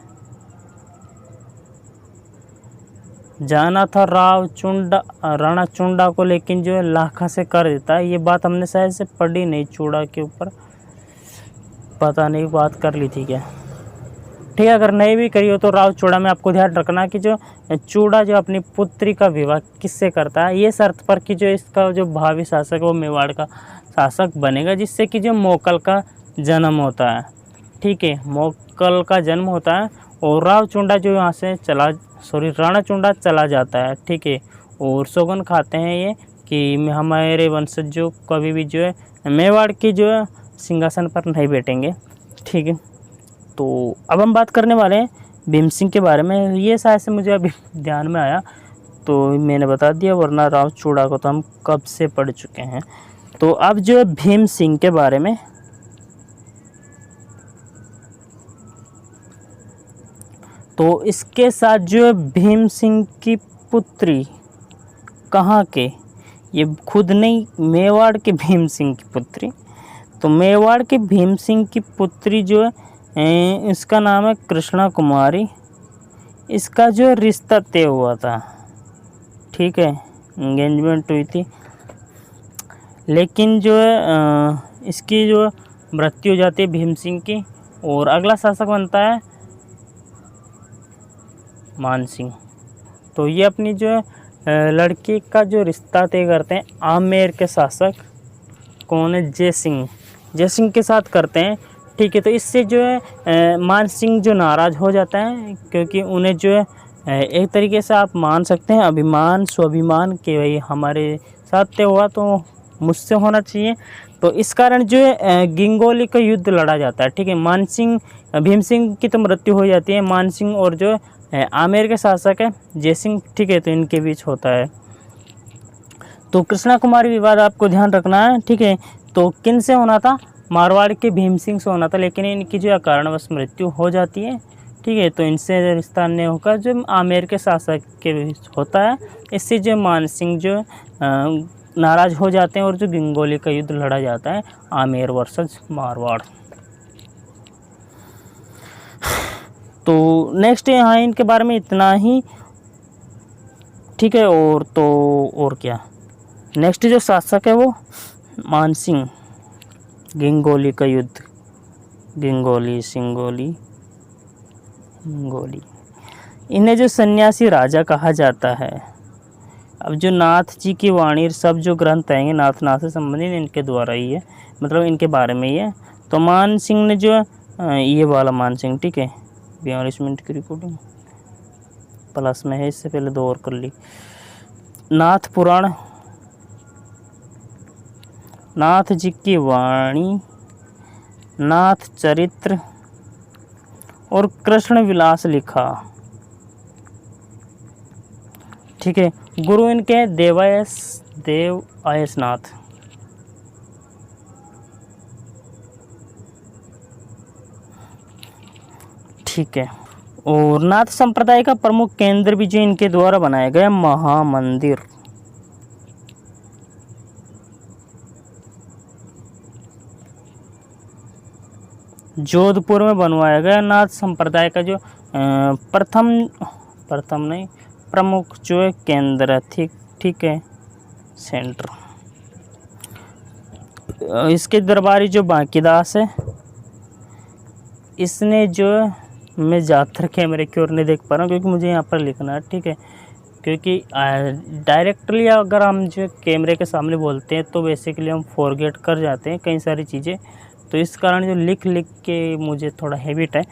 जाना था राणा चुंडा को, लेकिन जो है लाखा से कर देता है। ये बात हमने शायद से पढ़ी नहीं, चूड़ा के ऊपर पता नहीं बात कर ली थी क्या। ठीक है, अगर नहीं भी करी हो तो राव चूड़ा में आपको ध्यान रखना कि जो चूड़ा जो अपनी पुत्री का विवाह किससे करता है, ये शर्त पर कि जो इसका जो भावी शासक है वो मेवाड़ का शासक बनेगा, जिससे कि जो मोकल का जन्म होता है। ठीक है, मोकल का जन्म होता है और रावचुंडा जो यहाँ से राणाचुंडा चला जाता है, ठीक है। और सौगंध खाते हैं ये कि हमारे वंशज जो कभी भी जो है मेवाड़ की जो है सिंहासन पर नहीं बैठेंगे, ठीक है। तो अब हम बात करने वाले हैं भीम सिंह के बारे में। ये शायद से मुझे अभी ध्यान में आया तो मैंने बता दिया, वरना रावचुंडा को तो हम कब से पढ़ चुके हैं। तो अब जो है भीम सिंह के बारे में, तो इसके साथ जो है भीम सिंह की पुत्री कहाँ के, ये खुद नहीं, मेवाड़ के भीम सिंह की पुत्री। तो मेवाड़ के भीम सिंह की पुत्री जो है इसका नाम है कृष्णा कुमारी। इसका जो रिश्ता तय हुआ था, ठीक है, एंगेजमेंट हुई थी, लेकिन जो है इसकी जो मृत्यु हो जाती है भीम सिंह की, और अगला शासक बनता है मान सिंह। तो ये अपनी जो लड़की का जो रिश्ता तय करते हैं आमेर के शासक कौन है, जय सिंह के साथ करते हैं, ठीक है। तो इससे जो है मान सिंह जो नाराज़ हो जाता है, क्योंकि उन्हें जो है एक तरीके से आप मान सकते हैं अभिमान स्वाभिमान के भाई हमारे साथ तय हुआ तो मुझसे होना चाहिए। तो इस कारण जो है गिंगोली का युद्ध लड़ा जाता है, ठीक है। भीम सिंह की तो मृत्यु हो जाती है, मान सिंह और जो आमेर के शासक है जय सिंह, ठीक है, तो इनके बीच होता है। तो कृष्णा कुमारी विवाद आपको ध्यान रखना है, ठीक है। तो किन से होना था, मारवाड़ के भीम सिंह से होना था, लेकिन इनकी जो कारणवश मृत्यु हो जाती है, ठीक है। तो इनसे रिश्ता नहीं होकर जो आमेर के शासक के बीच होता है, इससे जो मान सिंह जो नाराज़ हो जाते हैं और जो गिंगोली का युद्ध लड़ा जाता है आमेर वर्सेस मारवाड़। तो नेक्स्ट यहाँ इनके बारे में इतना ही, ठीक है। और क्या, नेक्स्ट जो शासक है वो मान सिंह। गिंगोली का युद्ध, गिंगोली इन्हें जो सन्यासी राजा कहा जाता है। अब जो नाथ जी की वाणी सब जो ग्रंथ आएंगे नाथ से संबंधित इनके द्वारा ही है, मतलब इनके बारे में ही है। तो मान सिंह ने जो ये वाला मान सिंह, ठीक है, 42 मिनट की रिकॉर्डिंग प्लस में है, इससे पहले 2 और कर ली। नाथ पुराण, नाथ जी की वाणी, नाथ चरित्र और कृष्ण विलास लिखा, ठीक है। गुरु इनके देव आयस नाथ। ठीक है। और नाथ संप्रदाय का प्रमुख केंद्र भी जो इनके द्वारा बनाया गया महामंदिर। जोधपुर में बनवाया गया नाथ संप्रदाय का जो प्रथम नहीं प्रमुख जो है केंद्र, ठीक है, सेंटर। इसके दरबारी जो बांकीदास है, इसने जो मैं ज़्यादातर कैमरे की ओर नहीं देख पा रहा हूँ क्योंकि मुझे यहाँ पर लिखना है, ठीक है। क्योंकि डायरेक्टली अगर हम जो कैमरे के सामने बोलते हैं तो बेसिकली हम फॉरगेट कर जाते हैं कई सारी चीज़ें, तो इस कारण जो लिख के मुझे थोड़ा हैबिट है,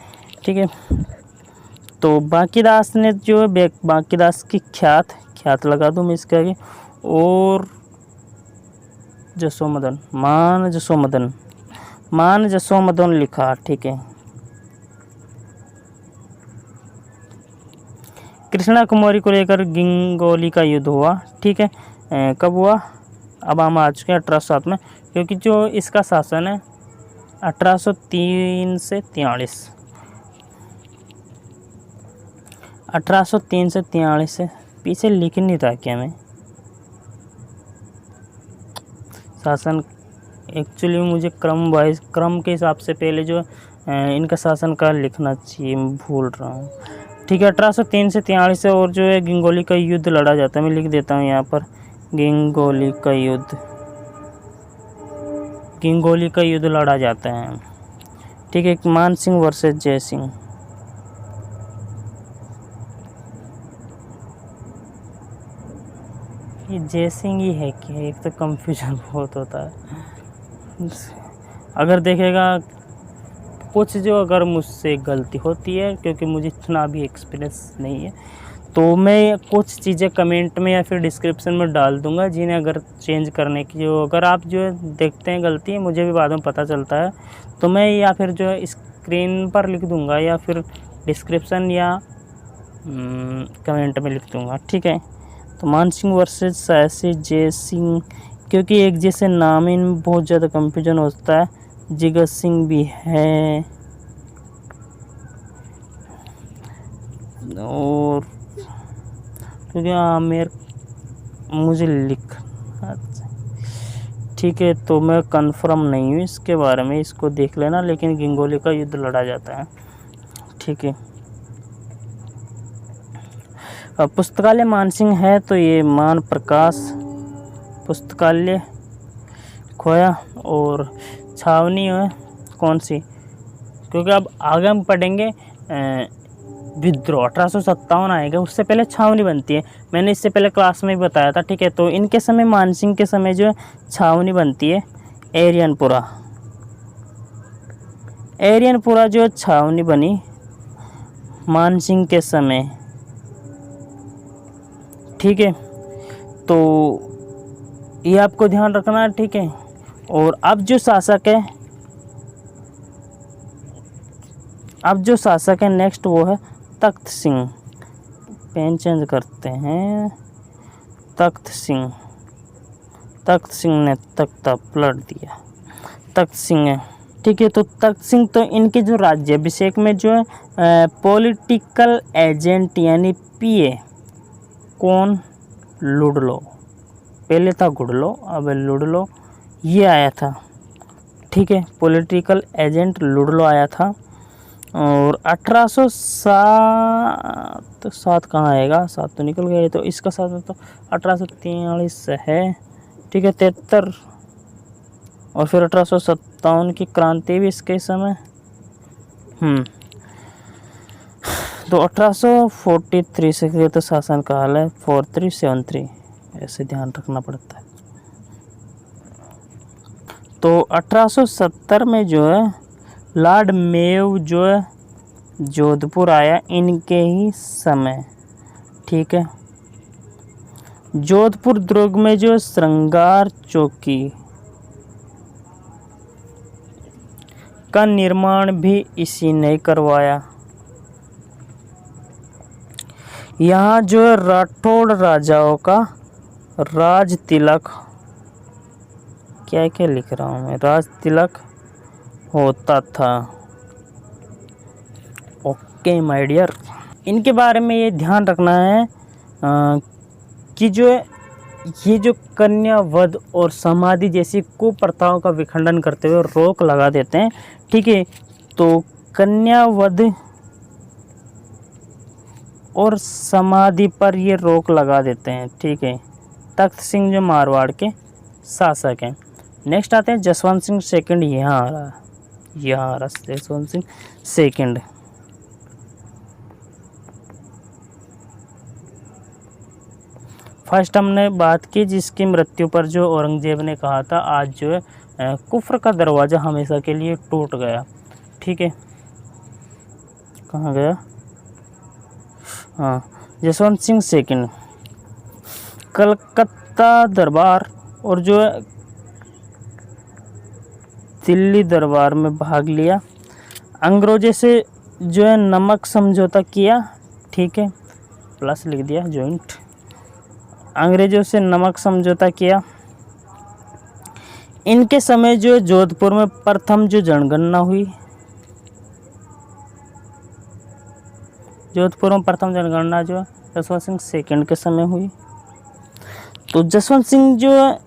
ठीक है। तो बांकीदास ने जो बांकीदास की ख्यात लगा दूँ मैं इसके आगे, और मान जसोमदन लिखा, ठीक है। कृष्णा कुमारी को लेकर गिंगोली का युद्ध हुआ, ठीक है। कब हुआ, अब हम आ चुके हैं 1807 में, क्योंकि जो इसका शासन है 1803 से 43, 1803 से 43 से पीछे लिख नहीं था क्या मैं, शासन एक्चुअली मुझे क्रम के हिसाब से पहले जो इनका शासन काल लिखना चाहिए, मैं भूल रहा हूँ, ठीक है। 1803 से 43 से और जो है गिंगोली का युद्ध लड़ा जाता है, मैं लिख देता हूँ यहाँ पर, गिंगोली का युद्ध लड़ा जाता है, ठीक है। मान सिंह वर्सेस जय सिंह। ये जय सिंह ही है कि एक तो कंफ्यूजन बहुत होता है। अगर देखेगा कुछ जो अगर मुझसे गलती होती है, क्योंकि मुझे इतना भी एक्सपीरियंस नहीं है, तो मैं कुछ चीज़ें कमेंट में या फिर डिस्क्रिप्शन में डाल दूंगा, जिन्हें अगर चेंज करने की जो अगर आप जो देखते हैं गलती, मुझे भी बाद में पता चलता है, तो मैं या फिर जो स्क्रीन पर लिख दूंगा या फिर डिस्क्रिप्शन या कमेंट में लिख दूंगा, ठीक है। तो मान सिंह वर्सेस साहसी जय सिंह, क्योंकि एक जैसे नाम है, इनमें बहुत ज़्यादा कंफ्यूजन होता है। जिगर सिंह भी है, और क्योंकि आमिर मुझे लिख, अच्छा ठीक है, तो मैं कंफर्म नहीं हूँ इसके बारे में, इसको देख लेना। लेकिन गंगोली का युद्ध लड़ा जाता है, ठीक है। पुस्तकालय मानसिंह है, तो ये मान प्रकाश पुस्तकालय खोया, और छावनी है कौन सी, क्योंकि अब आगे हम पढ़ेंगे विद्रोह 1857 आएगा, उससे पहले छावनी बनती है। मैंने इससे पहले क्लास में भी बताया था, ठीक है। तो इनके समय मानसिंह के समय जो है छावनी बनती है एरियनपुरा। एरियनपुरा जो छावनी बनी मानसिंह के समय, ठीक है। तो ये आपको ध्यान रखना है, ठीक है। और अब जो शासक है नेक्स्ट, वो है तख्त सिंह। पेन चेंज करते हैं, तख्त सिंह ने तख्ता पलट दिया, तख्त सिंह है, ठीक है। तो तख्त सिंह, तो इनके जो राज्याभिषेक में जो है पॉलिटिकल एजेंट यानी पीए कौन, लुडलो, पहले था गुडलो, अब लुडलो, ये आया था, ठीक है। पॉलिटिकल एजेंट लुडलो आया था। और 1807 कहाँ आएगा, 7 तो निकल गए, तो इसका साथ तो 1843 है, ठीक है। 73, और फिर 1857 की क्रांति भी इसके समय, तो 1843 से तो शासन काल है, 4373 ऐसे ध्यान रखना पड़ता है। तो 1870 में जो है लॉर्ड मेव जो है जोधपुर आया, इनके ही समय, ठीक है। जोधपुर दुर्ग में जो श्रृंगार चौकी का निर्माण भी इसी ने करवाया। यहाँ जो है राठौड़ राजाओं का राज तिलक, क्या क्या लिख रहा हूँ मैं, राज तिलक होता था। ओके माय डियर, इनके बारे में ये ध्यान रखना है कि जो ये जो कन्या वध और समाधि जैसी कुप्रथाओं का विखंडन करते हुए रोक लगा देते हैं, ठीक है। तो कन्या वध और समाधि पर ये रोक लगा देते हैं, ठीक है। तख्त सिंह जो मारवाड़ के शासक हैं। नेक्स्ट आते हैं जसवंत सिंह सेकंड, यहाँ आ रहा जसवंत सिंह सेकंड। फर्स्ट हमने बात की जिसकी मृत्यु पर जो औरंगजेब ने कहा था, आज जो है कुफ्र का दरवाज़ा हमेशा के लिए टूट गया, ठीक है। कहाँ गया, हाँ, जसवंत सिंह सेकंड कलकत्ता दरबार और जो है दिल्ली दरबार में भाग लिया। अंग्रेजों से जो है नमक समझौता किया, ठीक है, प्लस लिख दिया जॉइंट। अंग्रेजों से नमक समझौता किया। इनके समय जो जोधपुर में प्रथम जो जनगणना हुई, जोधपुर में प्रथम जनगणना जो जसवंत सिंह सेकंड के समय हुई। तो जसवंत सिंह जो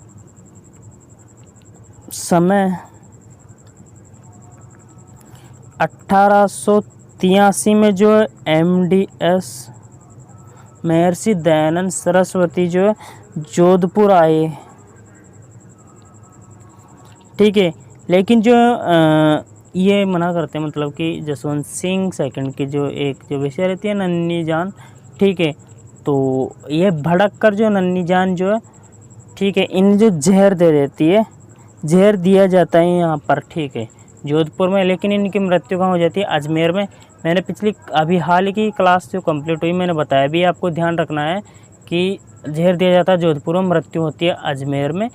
समय 1883 में जो MDS महर्षि दयानंद सरस्वती जो है जोधपुर आए, ठीक है। लेकिन जो ये मना करते हैं, मतलब कि जसवंत सिंह सेकंड की जो एक जो विषय रहती है नन्ही जान, ठीक है। तो ये भड़क कर जो नन्ही जान जो है, ठीक है, इन जो जहर दे देती है, जहर दिया जाता है यहाँ पर, ठीक है। जोधपुर में, लेकिन इनकी मृत्यु कहाँ हो जाती है? अजमेर में। मैंने पिछली अभी हाल की क्लास जो कंप्लीट हुई मैंने बताया भी, आपको ध्यान रखना है कि जहर दिया जाता है जोधपुर में, मृत्यु होती है अजमेर में।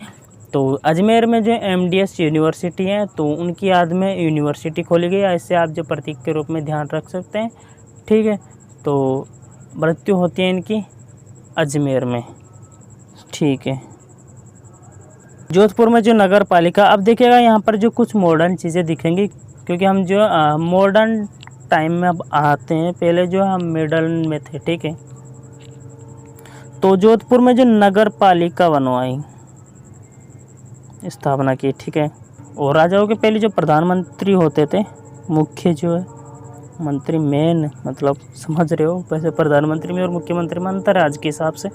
तो अजमेर में जो MDS यूनिवर्सिटी है तो उनकी याद में यूनिवर्सिटी खोली गई, ऐसे आप जो प्रतीक के रूप में ध्यान रख सकते हैं। ठीक है, तो मृत्यु होती है इनकी अजमेर में। ठीक है, जोधपुर में जो नगर पालिका, अब देखिएगा यहाँ पर जो कुछ मॉडर्न चीज़ें दिखेंगी, क्योंकि हम जो मॉडर्न टाइम में अब आते हैं, पहले जो हम मिडल में थे। ठीक है, तो जोधपुर में जो नगर पालिका बनवाई, स्थापना की। ठीक है, और राजाओं के पहले जो प्रधानमंत्री होते थे, मुख्य जो है मंत्री, मेन मतलब समझ रहे हो, वैसे प्रधानमंत्री में और मुख्यमंत्री में अंतर है आज के हिसाब से।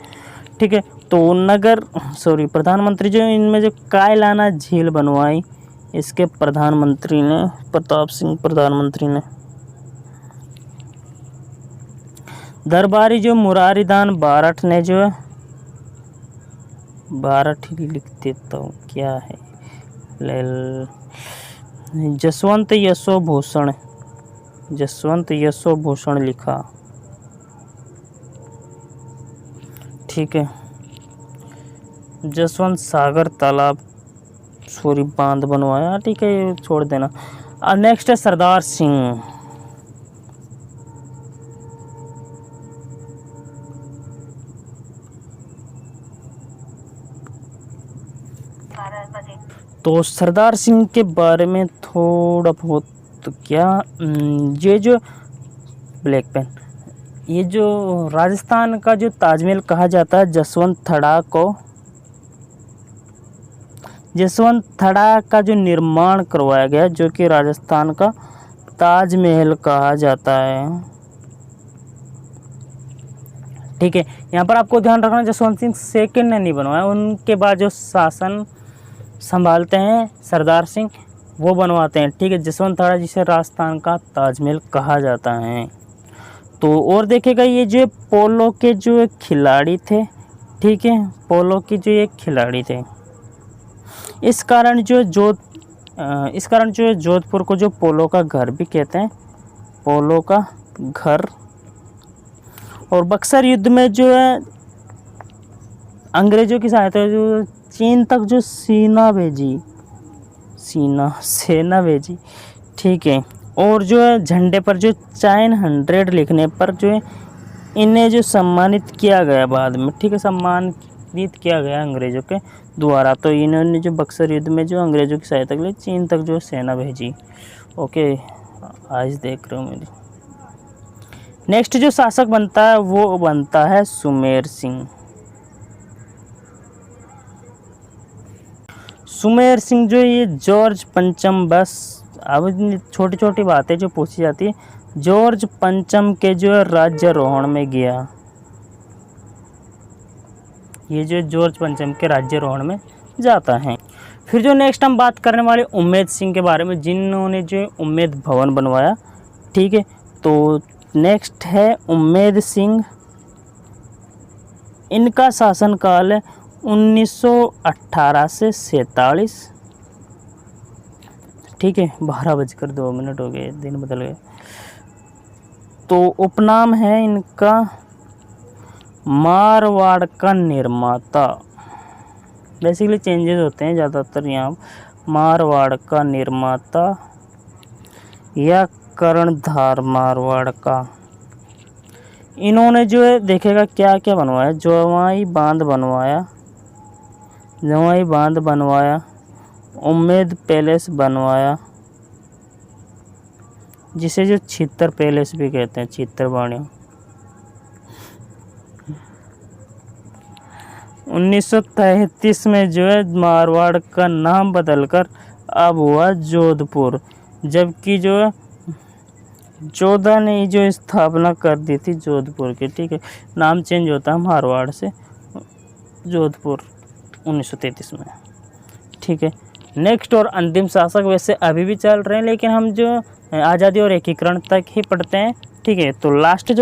ठीक है, तो प्रधानमंत्री जो इनमें जो कायलाना झील बनवाई, इसके प्रधानमंत्री ने प्रताप सिंह प्रधानमंत्री ने। दरबारी जो मुरारीदान बारठ ने जो है, बारठ ही लिख देता हूँ क्या है, जसवंत यशो भूषण लिखा। ठीक है, जसवंत सागर तालाब बांध बनवाया। ठीक है, ये छोड़ देना। अब नेक्स्ट है सरदार सिंह। तो सरदार सिंह के बारे में थोड़ा बहुत तो क्या, ये जो ब्लैक पेन, ये जो राजस्थान का जो ताजमहल कहा जाता है, जसवंत थड़ा का जो निर्माण करवाया गया, जो कि राजस्थान का ताजमहल कहा जाता है। ठीक है, यहाँ पर आपको ध्यान रखना, जसवंत सिंह सेकंड ने नहीं बनवाया, उनके बाद जो शासन संभालते हैं सरदार सिंह, वो बनवाते हैं। ठीक है, जसवंत थड़ा जिसे राजस्थान का ताजमहल कहा जाता है। तो और देखिएगा, ये जो पोलो के जो खिलाड़ी थे, ठीक है, पोलो की जो एक खिलाड़ी थे, इस कारण जो जोधपुर को जो पोलो का घर भी कहते हैं, पोलो का घर। और बक्सर युद्ध में जो है अंग्रेजों की सहायता जो चीन तक जो सेना भेजी। ठीक है, और जो है झंडे पर जो चाइन 100 लिखने पर जो है इन्हें जो सम्मानित किया गया बाद में। ठीक है, सम्मानित किया गया अंग्रेजों के द्वारा। तो इन्होंने जो बक्सर युद्ध में जो अंग्रेजों की सहायता के लिए चीन तक जो सेना भेजी। ओके, आज देख रहे हो मेरी। नेक्स्ट जो शासक बनता है वो बनता है सुमेर सिंह। सुमेर सिंह जो ये जॉर्ज पंचम, बस अब छोटी छोटी बातें जो पूछी जाती है, जॉर्ज पंचम के जो राज्यारोहण में गया। ये जो जॉर्ज पंचम के राज्यारोहण में जाता है। फिर जो नेक्स्ट हम बात करने वाले उम्मेद सिंह के बारे में, जिन्होंने जो उम्मेद भवन बनवाया। ठीक है, तो नेक्स्ट है उम्मेद सिंह। इनका शासनकाल है 1918 से 47। ठीक है, 12:02 हो गए, दिन बदल गए। तो उपनाम है इनका मारवाड़ का निर्माता। बेसिकली चेंजेस होते हैं ज़्यादातर यहाँ, मारवाड़ का निर्माता या कर्णधार मारवाड़ का। इन्होंने जो है देखेगा क्या क्या बनवाया, जवाई बांध बनवाया, उम्मेद पैलेस बनवाया, जिसे जो छितर पैलेस भी कहते हैं, छितर बाड़ियों। 1933 में जो है मारवाड़ का नाम बदलकर अब हुआ जोधपुर, जबकि जो है 14 ने जो स्थापना कर दी थी जोधपुर की। ठीक है, नाम चेंज होता है मारवाड़ से जोधपुर 1933 में। ठीक है, नेक्स्ट और अंतिम शासक वैसे अभी भी चल रहे हैं, लेकिन हम जो आज़ादी और एकीकरण तक ही पढ़ते हैं। ठीक है, तो लास्ट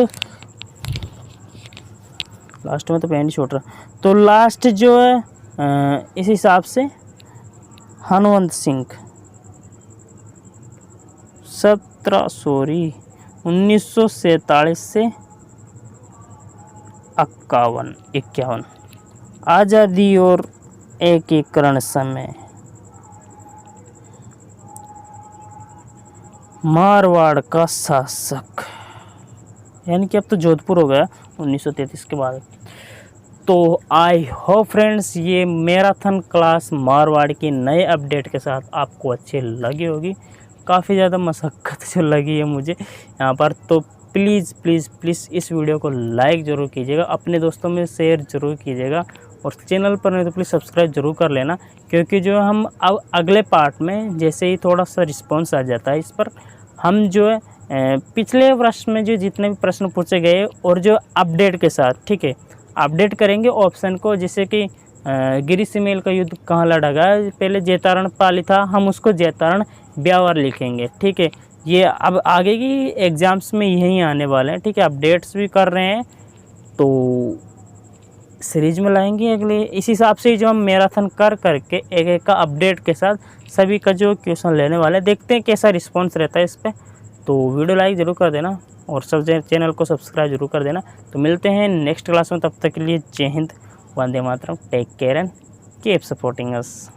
में तो पेन ही छोड़ रहा, तो लास्ट जो है इस हिसाब से हनुमंत सिंह। 1947 से 51 आज़ादी और एकीकरण समय मारवाड़ का शासक, यानी कि अब तो जोधपुर हो गया 1933 के बाद। तो आई होप फ्रेंड्स ये मैराथन क्लास मारवाड़ की नए अपडेट के साथ आपको अच्छी लगी होगी। काफ़ी ज़्यादा मशक्क़त जो लगी है मुझे यहाँ पर, तो प्लीज़ प्लीज़ प्लीज़ इस वीडियो को लाइक ज़रूर कीजिएगा, अपने दोस्तों में शेयर ज़रूर कीजिएगा, और चैनल पर नहीं तो प्लीज़ सब्सक्राइब ज़रूर कर लेना, क्योंकि जो हम अब अगले पार्ट में जैसे ही थोड़ा सा रिस्पॉन्स आ जाता है इस पर, हम जो है पिछले वर्ष में जो जितने भी प्रश्न पूछे गए और जो अपडेट के साथ, ठीक है, अपडेट करेंगे ऑप्शन को, जैसे कि गिरी सिमेल का युद्ध कहाँ लड़ा गया, पहले जैतारण पाली था, हम उसको जैतारण ब्यावर लिखेंगे, ठीक है। ये अब आगे की एग्ज़ाम्स में यही आने वाले हैं, ठीक है। अपडेट्स भी कर रहे हैं तो सीरीज में लाएंगे अगले, इस हिसाब से जो हम मैराथन कर करके एक एक का अपडेट के साथ सभी का जो क्वेश्चन लेने वाले हैं, देखते हैं कैसा रिस्पॉन्स रहता है इस पर। तो वीडियो लाइक ज़रूर कर देना और सब चैनल को सब्सक्राइब जरूर कर देना। तो मिलते हैं नेक्स्ट क्लास में, तब तक के लिए जय हिंद, वंदे मातरम, take care and keep supporting us.